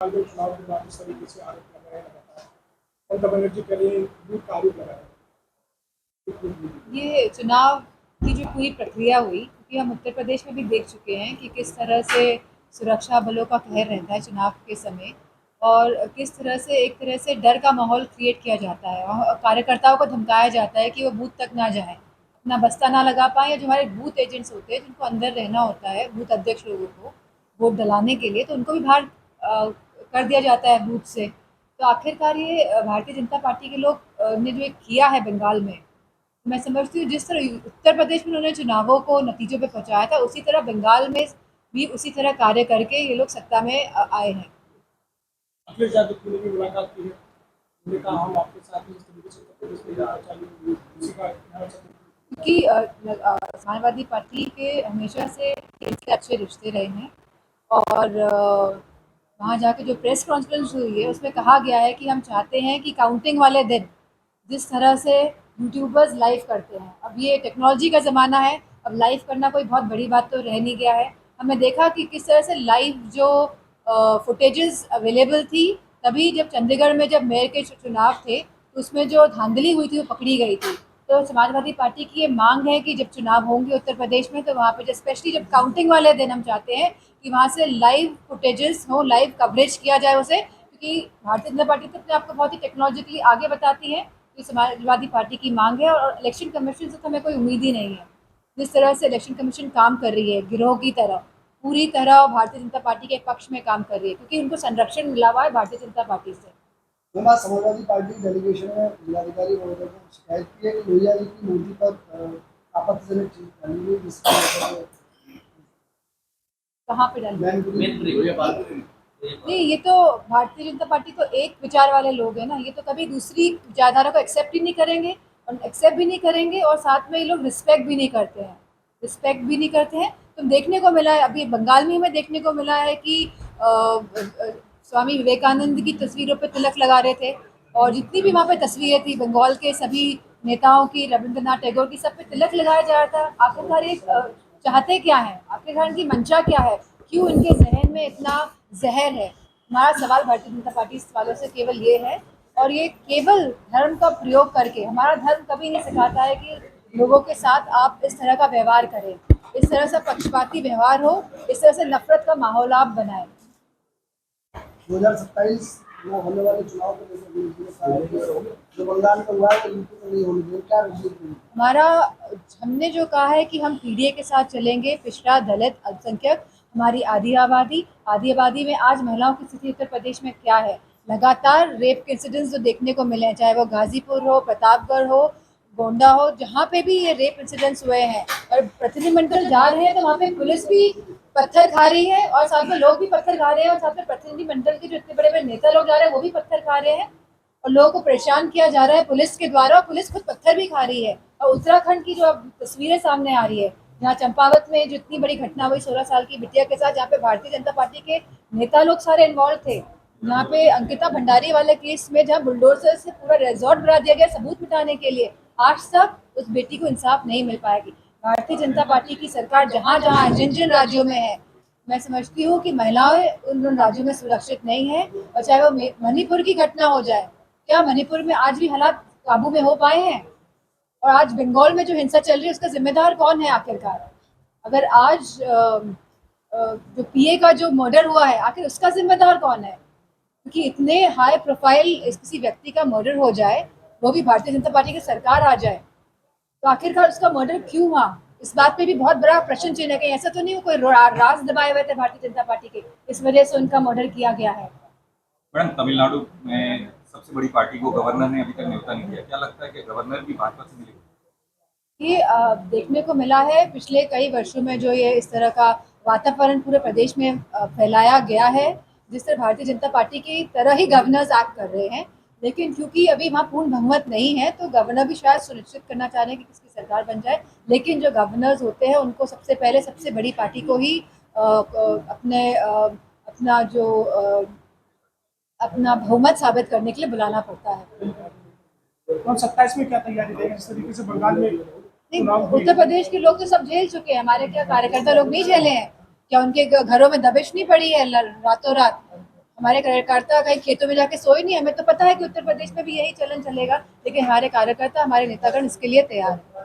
चुनाव के बाद इस तरीके से आरोप लगाया लगातार ममता बनर्जी के लिए लूट का आरोप लगाया। ये चुनाव की जो पूरी प्रक्रिया हुई, क्योंकि हम उत्तर प्रदेश में भी देख चुके हैं कि किस तरह से सुरक्षा बलों का कहर रहता है चुनाव के समय, और किस तरह से एक तरह से डर का माहौल क्रिएट किया जाता है और कार्यकर्ताओं को धमकाया जाता है कि वो बूथ तक ना जाएं, अपना बस्ता ना लगा पाएं, या जो हमारे बूथ एजेंट्स होते हैं जिनको अंदर रहना होता है बूथ अध्यक्ष लोगों को वोट डलाने के लिए, तो उनको भी बाहर कर दिया जाता है बूथ से। तो आखिरकार ये भारतीय जनता पार्टी के लोग ने जो ये किया है बंगाल में, मैं समझती हूँ जिस तरह उत्तर प्रदेश में उन्होंने चुनावों को नतीजों पे पहुंचाया था, उसी तरह बंगाल में भी उसी तरह कार्य करके ये लोग सत्ता में आए हैं। अखिलेश यादव की भी मुलाकात की है, उन्होंने कहा हम आपके साथ इस तरीके से उत्तर प्रदेश में जाना चाहिए, उसी का क्योंकि समाजवादी पार्टी के हमेशा से इनसे अच्छे रिश्ते रहे हैं, और वहाँ जाके जो प्रेस कॉन्फ्रेंस हुई है उसमें कहा गया है कि हम चाहते हैं कि काउंटिंग वाले दिन जिस तरह से यूट्यूबर्स लाइव करते हैं, अब ये टेक्नोलॉजी का ज़माना है, अब लाइव करना कोई बहुत बड़ी बात तो रह नहीं गया है। हमने देखा कि किस तरह से लाइव जो फुटेजेस अवेलेबल थी, तभी जब चंडीगढ़ में जब मेयर के चुनाव थे तो उसमें जो धांधली हुई थी वो पकड़ी गई थी। तो समाजवादी पार्टी की ये मांग है कि जब चुनाव होंगे उत्तर प्रदेश में, तो वहाँ पे स्पेशली जब काउंटिंग वाले दिन हम चाहते हैं कि वहाँ से लाइव फुटेजेस हो, लाइव कवरेज किया जाए उसे, क्योंकि भारतीय जनता पार्टी तो अपने आपको बहुत ही टेक्नोलॉजिकली आगे बताती है। तो समाजवादी पार्टी की मांग है, और इलेक्शन कमीशन से तो हमें कोई उम्मीद ही नहीं है। जिस तरह से इलेक्शन कमीशन काम कर रही है गिरोह की तरह, पूरी तरह भारतीय जनता पार्टी के पक्ष में काम कर रही है, क्योंकि उनको संरक्षण मिला हुआ है भारतीय जनता पार्टी से। समाजवादी पार्टी डेलीगेशन में जिलाधिकारी महोदय को शिकायत की है कि लोहिया जी की मूर्ति पर आपत्तिजनक चीज डाली हुई, जिसकी वजह से कहाँ पे डाली? नहीं, ये तो भारतीय जनता पार्टी तो एक विचार वाले लोग हैं ना, ये तो कभी दूसरी विचारधारा को एक्सेप्ट ही नहीं करेंगे, और एक्सेप्ट भी नहीं करेंगे, और साथ में ये लोग रिस्पेक्ट भी नहीं करते हैं। रिस्पेक्ट भी नहीं करते हैं। तो देखने को मिला है अभी बंगाल में, हमें देखने को मिला है कि स्वामी विवेकानंद की तस्वीरों पे तिलक लगा रहे थे, और जितनी भी वहाँ पे तस्वीरें थी बंगाल के सभी नेताओं की, रविंद्रनाथ टैगोर की, सब पे तिलक लगाया जा रहा था। आखिरकार ये चाहते क्या है, आखिरकार इनकी मंशा क्या है, क्यों इनके जहन में इतना जहर है? हमारा सवाल भारतीय जनता पार्टी वालों से केवल ये है, और ये केवल धर्म का प्रयोग करके, हमारा धर्म कभी नहीं सिखाता है कि लोगों के साथ आप इस तरह का व्यवहार करें, इस तरह से पक्षपाती व्यवहार हो, इस तरह से नफरत का माहौल आप बनाएं। 2027 में होने वाले चुनाव को लेकर जो बंगाल में हुआ है वो यूपी में नहीं होने देंगे, क्या रणनीति? हमारा, हमने जो कहा है कि हम पीडीए के साथ चलेंगे, पिछड़ा, दलित, अल्पसंख्यक, हमारी आधी आबादी में आज महिलाओं की स्थिति उत्तर प्रदेश में क्या है? लगातार रेप के इंसिडेंट्स जो देखने को मिले हैं, चाहे वो गाजीपुर हो, प्रतापगढ़ हो, गोंडा हो, जहाँ पे भी ये रेप इंसिडेंट्स हुए हैं, और प्रतिनिधिमंडल जा रहे हैं तो वहाँ पे पुलिस भी पत्थर खा रही है, और साथ में लोग भी पत्थर खा रहे हैं, और साथ में प्रतिनिधिमंडल के जो इतने बड़े बड़े नेता लोग जा रहे हैं वो भी पत्थर खा रहे हैं, और लोगों को परेशान किया जा रहा है पुलिस के द्वारा, और पुलिस खुद पत्थर भी खा रही है। और उत्तराखंड की जो अब तस्वीरें सामने आ रही है, जहाँ चंपावत में जो इतनी बड़ी घटना हुई 16 साल की बिटिया के साथ, जहाँ पे भारतीय जनता पार्टी के नेता लोग सारे इन्वॉल्व थे, यहाँ पे अंकिता भंडारी वाले केस में जहाँ बुलडोजर से पूरा रिजॉर्ट बना दिया गया सबूत मिटाने के लिए, आज तक उस बेटी को इंसाफ नहीं मिल पाएगी। भारतीय जनता पार्टी की सरकार जहाँ जहाँ जिन जिन राज्यों में है, मैं समझती हूँ कि महिलाएं उन राज्यों में सुरक्षित नहीं है। और चाहे वो मणिपुर की घटना हो जाए, क्या मणिपुर में आज भी हालात काबू में हो पाए हैं? और आज बंगाल में जो हिंसा चल रही है उसका जिम्मेदार कौन है आखिरकार? अगर आज जो पीए का जो मर्डर हुआ है, आखिर उसका जिम्मेदार कौन है? क्योंकि इतने हाई प्रोफाइल किसी व्यक्ति का मर्डर हो जाए, वो भी भारतीय जनता पार्टी की सरकार आ जाए, तो आखिरकार उसका मर्डर क्यों हुआ? इस बात पे भी बहुत बड़ा प्रश्न चिन्ह है। कहीं ऐसा तो नहीं हो कोई राज दबाए हुए थे भारतीय जनता पार्टी के, इस वजह से उनका मर्डर किया गया है? मैडम, तमिलनाडु में सबसे बड़ी पार्टी को गवर्नर ने अभी तक न्योता नहीं दिया, क्या लगता है कि गवर्नर भी भाजपा से मिलेगा? ये देखने को मिला है पिछले कई वर्षों में, जो ये इस तरह का वातावरण पूरे प्रदेश में फैलाया गया है, जिस तरह भारतीय जनता पार्टी की तरह ही गवर्नर्स एक्ट कर रहे हैं। लेकिन क्योंकि अभी वहाँ पूर्ण बहुमत नहीं है, तो गवर्नर भी शायद सुनिश्चित करना चाह रहे हैं कि किसकी सरकार बन जाए। लेकिन जो गवर्नर्स होते हैं उनको सबसे पहले सबसे बड़ी पार्टी को ही अपना जो अपना बहुमत साबित करने के लिए बुलाना पड़ता है। और 27 में क्या तैयारी रहेगी, जिस तरीके से बंगाल में उत्तर प्रदेश के लोग तो सब झेल चुके हैं, हमारे क्या कार्यकर्ता लोग नहीं झेले हैं? क्या उनके घरों में दबिश नहीं पड़ी है रातों रात? हमारे कार्यकर्ता कहीं खेतों में जाके सोए नहीं, हमें तो पता है कि उत्तर प्रदेश में भी यही चलन चलेगा, लेकिन हमारे कार्यकर्ता, हमारे नेतागण इसके लिए तैयार हैं।